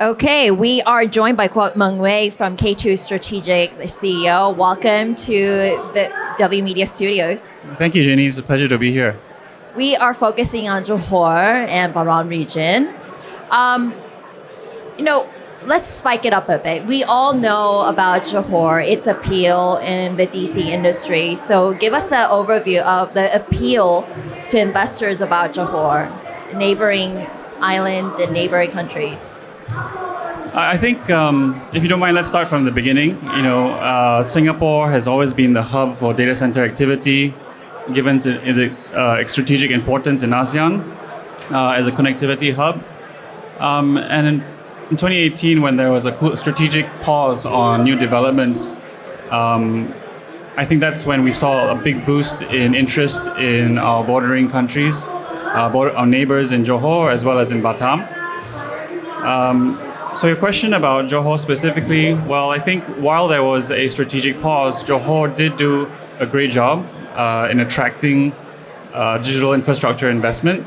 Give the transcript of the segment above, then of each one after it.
Okay, we are joined by Kuok Meng Wei from K2 Strategic, the CEO. Welcome to the WMedia studios. Thank you, Jenny. It's a pleasure to be here. We are focusing on Johor and Baran region. Um, let's spike it up a bit. We all know about Johor, its appeal in the DC industry. So give us an overview of the appeal to investors about Johor, neighboring islands and neighboring countries. I think, if you don't mind, let's start from the beginning. Singapore has always been the hub for data center activity, given its strategic importance in ASEAN as a connectivity hub. And in 2018, when there was a strategic pause on new developments, I think that's when we saw a big boost in interest in our bordering countries, our neighbors in Johor as well as in Batam. So your question about Johor specifically, well, I think while there was a strategic pause, Johor did do a great job in attracting digital infrastructure investment.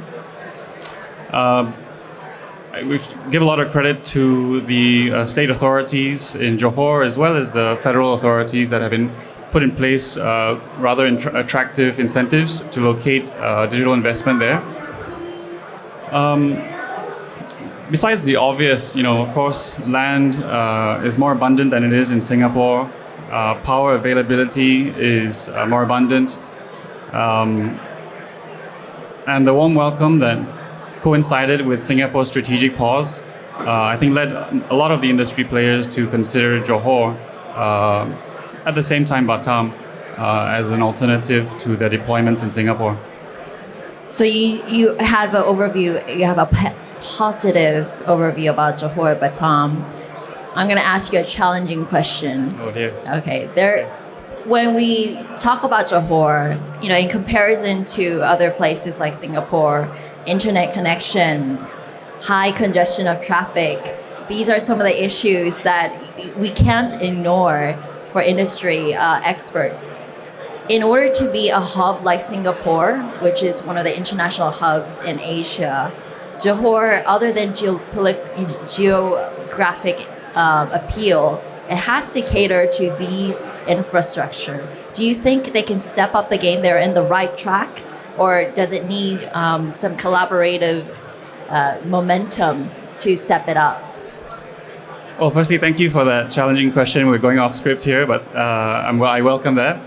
We give a lot of credit to the state authorities in Johor as well as the federal authorities that have been put in place rather attractive incentives to locate digital investment there. Besides the obvious, of course, land is more abundant than it is in Singapore. Power availability is more abundant. And the warm welcome that coincided with Singapore's strategic pause, I think led a lot of the industry players to consider Johor, at the same time Batam, as an alternative to their deployments in Singapore. So you have an overview, you have a positive overview about Johor, Batam. I'm going to ask you a challenging question. Oh dear. Okay, when we talk about Johor, in comparison to other places like Singapore, internet connection, high congestion of traffic, these are some of the issues that we can't ignore for industry experts. In order to be a hub like Singapore, which is one of the international hubs in Asia, Johor, other than geographic appeal, it has to cater to these infrastructure. Do you think they can step up the game? They're in the right track? Or does it need some collaborative momentum to step it up? Well, firstly, thank you for that challenging question. We're going off script here, but I welcome that.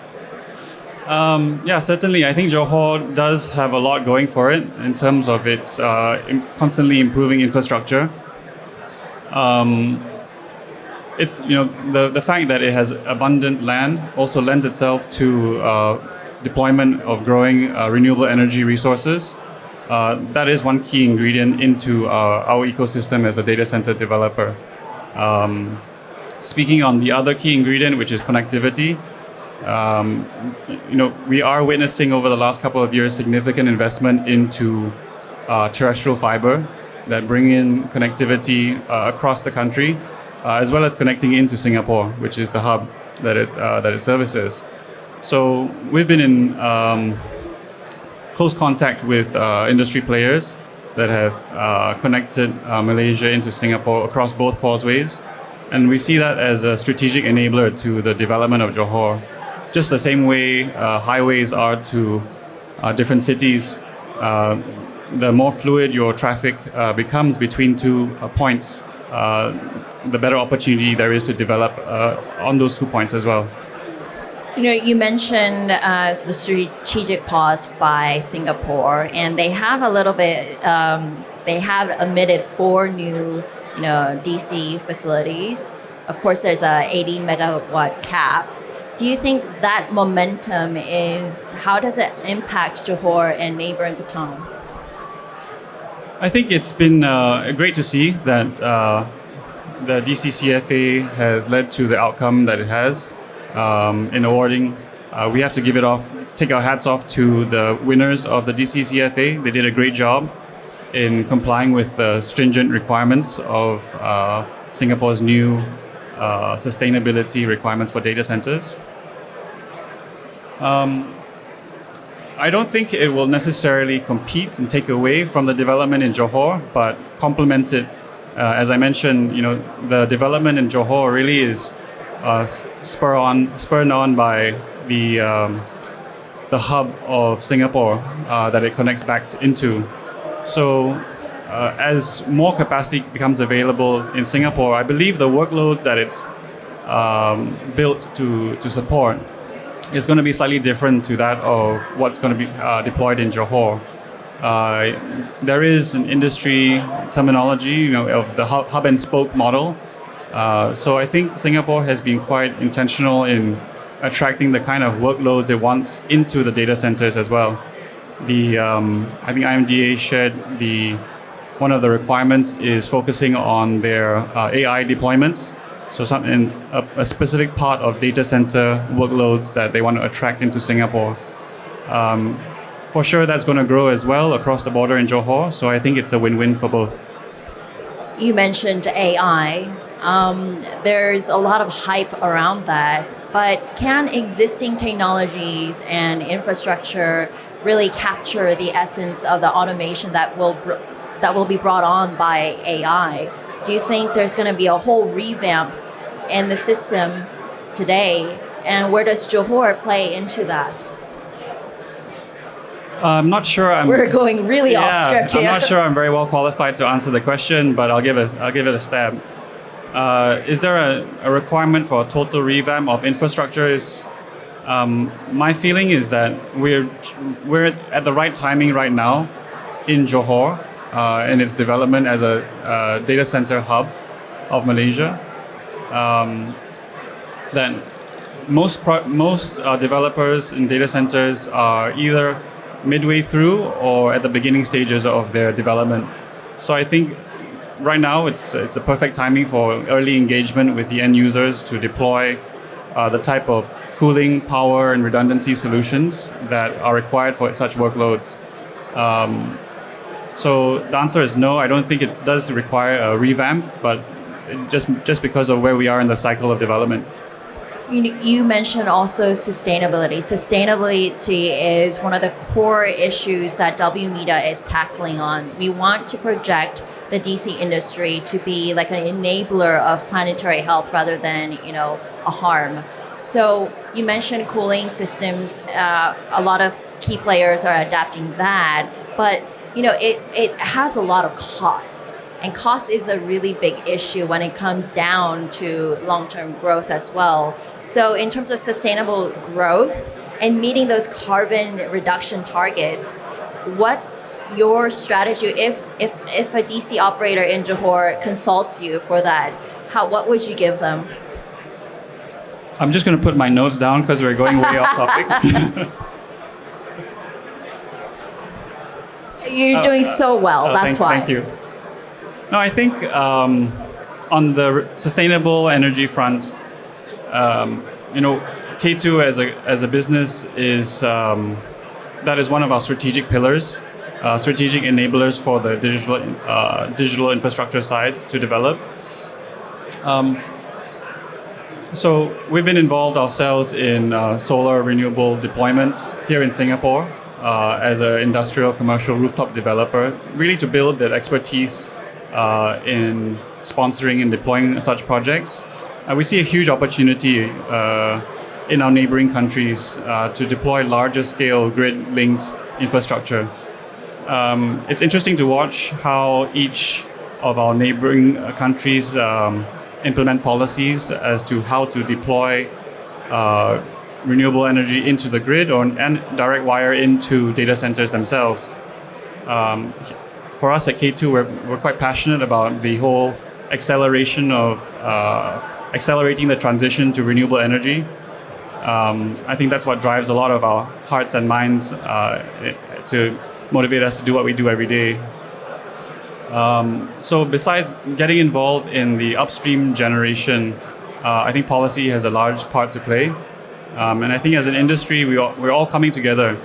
Certainly. I think Johor does have a lot going for it in terms of its constantly improving infrastructure. It's the fact that it has abundant land also lends itself to deployment of growing renewable energy resources. That is one key ingredient into our ecosystem as a data center developer. Speaking on the other key ingredient, which is connectivity. We are witnessing over the last couple of years significant investment into terrestrial fiber that bring in connectivity across the country, as well as connecting into Singapore, which is the hub that it services. So we've been in close contact with industry players that have connected Malaysia into Singapore across both causeways, and we see that as a strategic enabler to the development of Johor. Just the same way highways are to different cities, the more fluid your traffic becomes between two points, the better opportunity there is to develop on those 2 points as well. You mentioned the strategic pause by Singapore, and they have a little bit, they have admitted 4 new, DC facilities. Of course, there's a 80 megawatt cap. Do you think that momentum how does it impact Johor and neighboring Batam? I think it's been great to see that the DCCFA has led to the outcome that it has in awarding. We have to take our hats off to the winners of the DCCFA. They did a great job in complying with the stringent requirements of Singapore's new sustainability requirements for data centers. I don't think it will necessarily compete and take away from the development in Johor, but complement it As I mentioned, the development in Johor really is spurred on by the hub of Singapore that it connects back into. So as more capacity becomes available in Singapore, I believe the workloads that it's built to support is going to be slightly different to that of what's going to be deployed in Johor. There is an industry terminology, of the hub and spoke model. So I think Singapore has been quite intentional in attracting the kind of workloads it wants into the data centers as well. I think IMDA shared one of the requirements is focusing on their AI deployments. So a specific part of data center workloads that they want to attract into Singapore. For sure, that's going to grow as well across the border in Johor. So I think it's a win-win for both. You mentioned AI. There's a lot of hype around that, but can existing technologies and infrastructure really capture the essence of the automation that will be brought on by AI? Do you think there's going to be a whole revamp in the system today, and where does Johor play into that? I'm not sure. We're going really off script here. I'm not sure I'm very well qualified to answer the question, but I'll give it a stab. Is there a requirement for a total revamp of infrastructure? My feeling is that we're at the right timing right now in Johor in its development as a data center hub of Malaysia. Then most developers in data centers are either midway through or at the beginning stages of their development. So I think right now it's a perfect timing for early engagement with the end users to deploy the type of cooling, power, and redundancy solutions that are required for such workloads. So the answer is no. I don't think it does require a revamp, but just because of where we are in the cycle of development. You mentioned also sustainability. Sustainability is one of the core issues that WMedia is tackling on. We want to project the DC industry to be like an enabler of planetary health rather than, a harm. So you mentioned cooling systems. A lot of key players are adapting that, but it has a lot of costs. And cost is a really big issue when it comes down to long-term growth as well. So in terms of sustainable growth and meeting those carbon reduction targets, what's your strategy if a DC operator in Johor consults you for that? What would you give them? I'm just going to put my notes down because we're going way off topic. You're doing so well. That's why. Thank you. No, I think on the sustainable energy front, K2 as a business is that is one of our strategic pillars, strategic enablers for the digital infrastructure side to develop. So we've been involved ourselves in solar renewable deployments here in Singapore as an industrial commercial rooftop developer, really to build that expertise in sponsoring and deploying such projects. We see a huge opportunity in our neighboring countries to deploy larger scale grid-linked infrastructure. It's interesting to watch how each of our neighboring countries implement policies as to how to deploy renewable energy into the grid and direct wire into data centers themselves. For us at K2, we're quite passionate about the whole acceleration of accelerating the transition to renewable energy. I think that's what drives a lot of our hearts and minds to motivate us to do what we do every day. So besides getting involved in the upstream generation, I think policy has a large part to play. And I think as an industry, we're all coming together.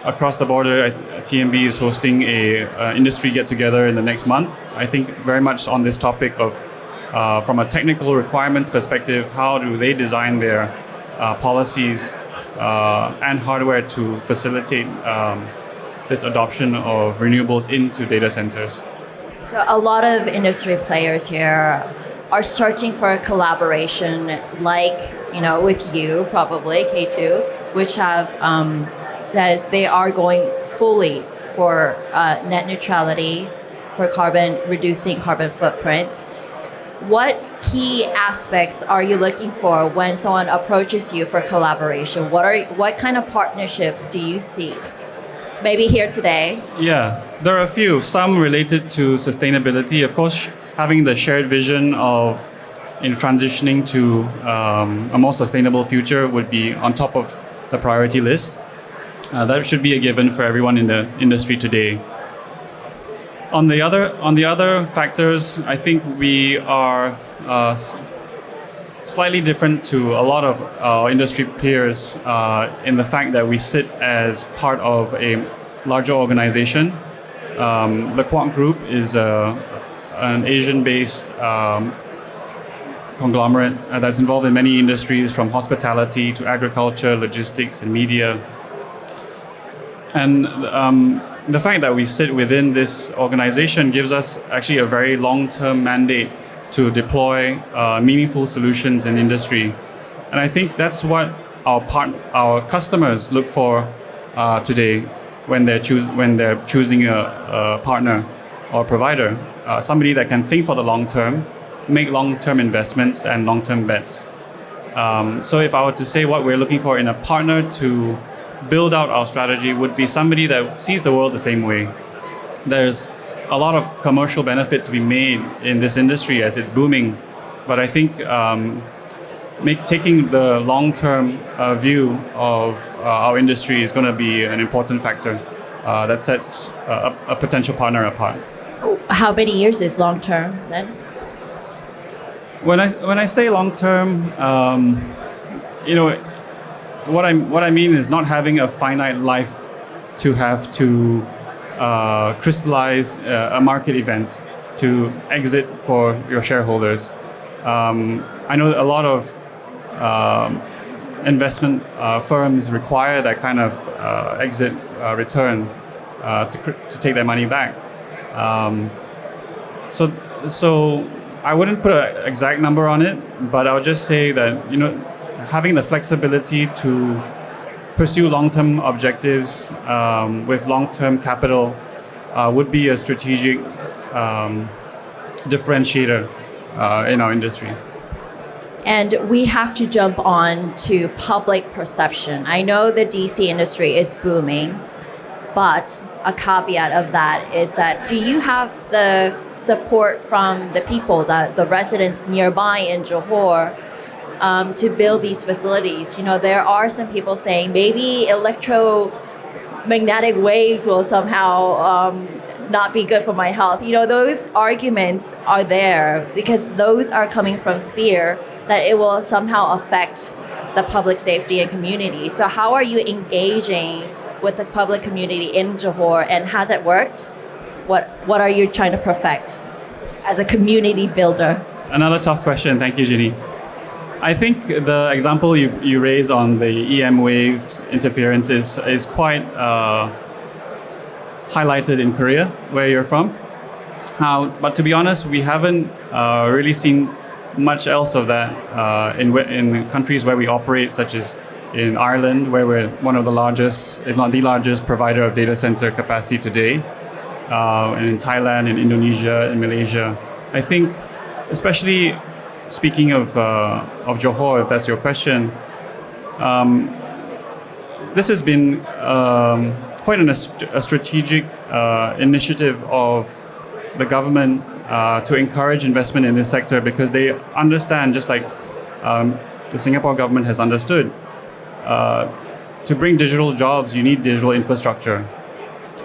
Across the border, TMB is hosting a industry get-together in the next month. I think very much on this topic of, from a technical requirements perspective, how do they design their policies and hardware to facilitate this adoption of renewables into data centers. So a lot of industry players here are searching for a collaboration like, with you probably, K2, which have says they are going fully for net neutrality, for reducing carbon footprint. What key aspects are you looking for when someone approaches you for collaboration? What kind of partnerships do you seek? Maybe here today. Yeah, there are a few, some related to sustainability. Of course, having the shared vision of transitioning to a more sustainable future would be on top of the priority list. That should be a given for everyone in the industry today. On the other factors, I think we are slightly different to a lot of our industry peers in the fact that we sit as part of a larger organization. The Kuok Group is an Asian-based conglomerate that's involved in many industries, from hospitality to agriculture, logistics, and media. And the fact that we sit within this organization gives us actually a very long-term mandate to deploy meaningful solutions in industry. And I think that's what our customers look for today when they're choosing a partner or provider, somebody that can think for the long term, make long-term investments and long-term bets. So if I were to say what we're looking for in a partner to build out our strategy, would be somebody that sees the world the same way. There's a lot of commercial benefit to be made in this industry as it's booming, but I think taking the long-term view of our industry is going to be an important factor that sets a potential partner apart. How many years is long-term then? When I say long-term, what I mean is not having a finite life to have to crystallize a market event to exit for your shareholders. I know that a lot of investment firms require that kind of exit return to take their money back. So I wouldn't put an exact number on it, but I would just say that having the flexibility to pursue long-term objectives with long-term capital would be a strategic differentiator in our industry. And we have to jump on to public perception. I know the DC industry is booming, but a caveat of that is that do you have the support from the people, the residents nearby in Johor, to build these facilities? There are some people saying maybe electromagnetic waves will somehow not be good for my health. Those arguments are there because those are coming from fear that it will somehow affect the public safety and community. So how are you engaging with the public community in Johor, and has it worked? What are you trying to perfect as a community builder? Another tough question. Thank you, Ginny. I think the example you raise on the EM wave interference is quite highlighted in Korea, where you're from. But to be honest, we haven't really seen much else of that in countries where we operate, such as in Ireland, where we're one of the largest, if not the largest, provider of data center capacity today, and in Thailand, in Indonesia, in Malaysia. I think, especially speaking of Johor, if that's your question, this has been quite a strategic initiative of the government to encourage investment in this sector, because they understand, just like the Singapore government has understood, to bring digital jobs, you need digital infrastructure.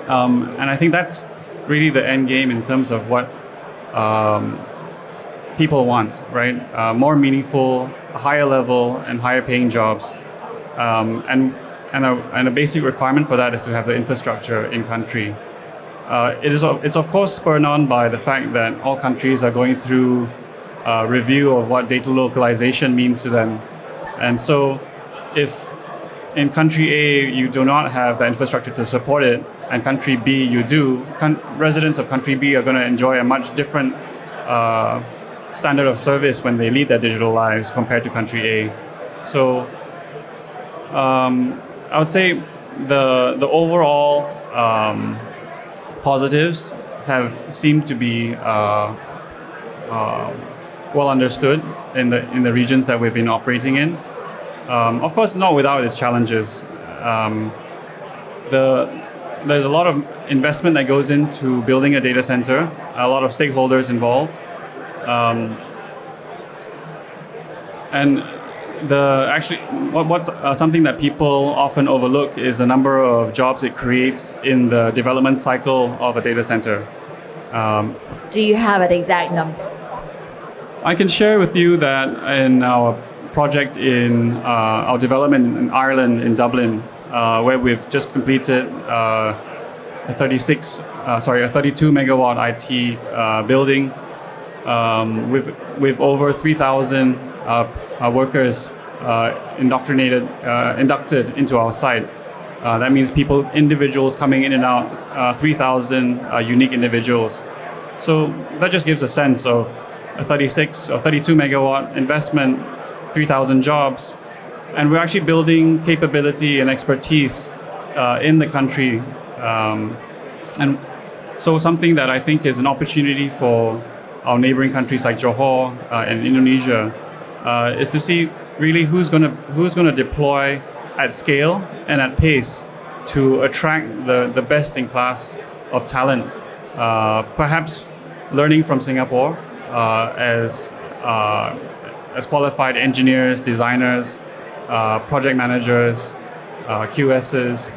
And I think that's really the end game in terms of what people want, right? More meaningful, higher level, and higher paying jobs. And a basic requirement for that is to have the infrastructure in country. It's of course spurred on by the fact that all countries are going through a review of what data localization means to them. And so if in country A, you do not have the infrastructure to support it, and country B, you do. Residents of country B are going to enjoy a much different standard of service when they lead their digital lives compared to country A. So I would say the overall positives have seemed to be well understood in the regions that we've been operating in. Of course, not without its challenges. There's a lot of investment that goes into building a data center, a lot of stakeholders involved. And what's something that people often overlook is the number of jobs it creates in the development cycle of a data center. Do you have an exact number? I can share with you that in our project in our development in Ireland, in Dublin, where we've just completed a 32 megawatt IT building with over 3,000 workers inducted into our site. That means individuals coming in and out, 3,000 unique individuals. So that just gives a sense of a 36 or 32 megawatt investment, 3,000 jobs, and we're actually building capability and expertise in the country. And so something that I think is an opportunity for our neighboring countries like Johor and Indonesia is to see really who's going to deploy at scale and at pace to attract the best in class of talent. Perhaps learning from Singapore as qualified engineers, designers, project managers, QSs,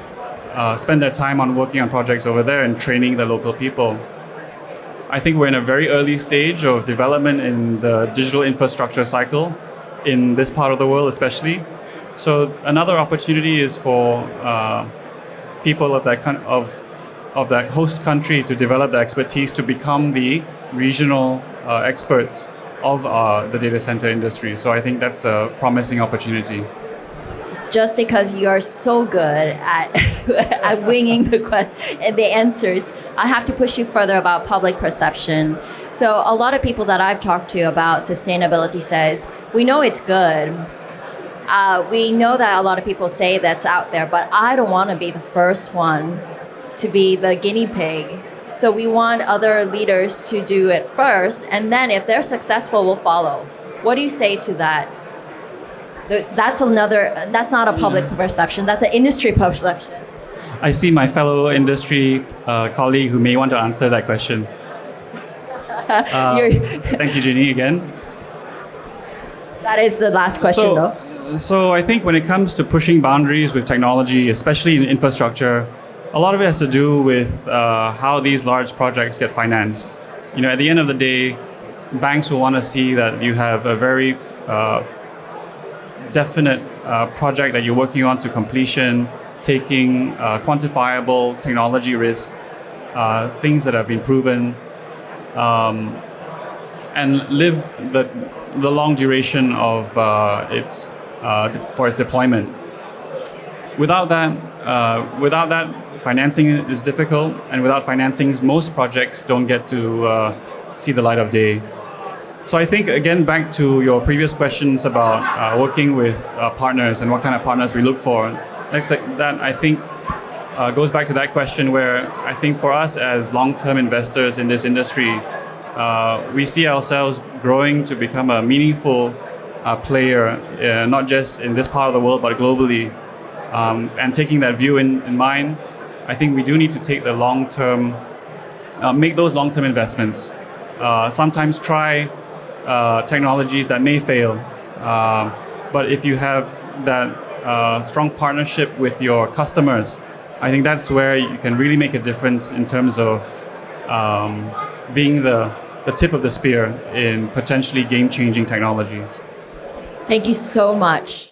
spend their time on working on projects over there and training the local people. I think we're in a very early stage of development in the digital infrastructure cycle in this part of the world especially. So another opportunity is for people of that host country to develop the expertise to become the regional experts of the data center industry. So I think that's a promising opportunity. Just because you are so good at at winging the answers, I have to push you further about public perception. So a lot of people that I've talked to about sustainability says, we know it's good. We know that a lot of people say that's out there, but I don't want to be the first one to be the guinea pig. So we want other leaders to do it first, and then if they're successful, we'll follow. What do you say to that? That's not a public perception, that's an industry perception. I see my fellow industry colleague who may want to answer that question. Thank you, Ginny, again. That is the last question, though. So I think when it comes to pushing boundaries with technology, especially in infrastructure, a lot of it has to do with how these large projects get financed. At the end of the day, banks will want to see that you have a very definite project that you're working on to completion, taking quantifiable technology risk, things that have been proven, and live the long duration of for its deployment. Without that, financing is difficult, and without financing, most projects don't get to see the light of day. So I think, again, back to your previous questions about working with partners and what kind of partners we look for, that I think goes back to that question where I think for us as long-term investors in this industry, we see ourselves growing to become a meaningful player, not just in this part of the world, but globally. And taking that view in mind, I think we do need to take the long-term, make those long-term investments. Sometimes try technologies that may fail, but if you have that strong partnership with your customers, I think that's where you can really make a difference in terms of being the tip of the spear in potentially game-changing technologies. Thank you so much.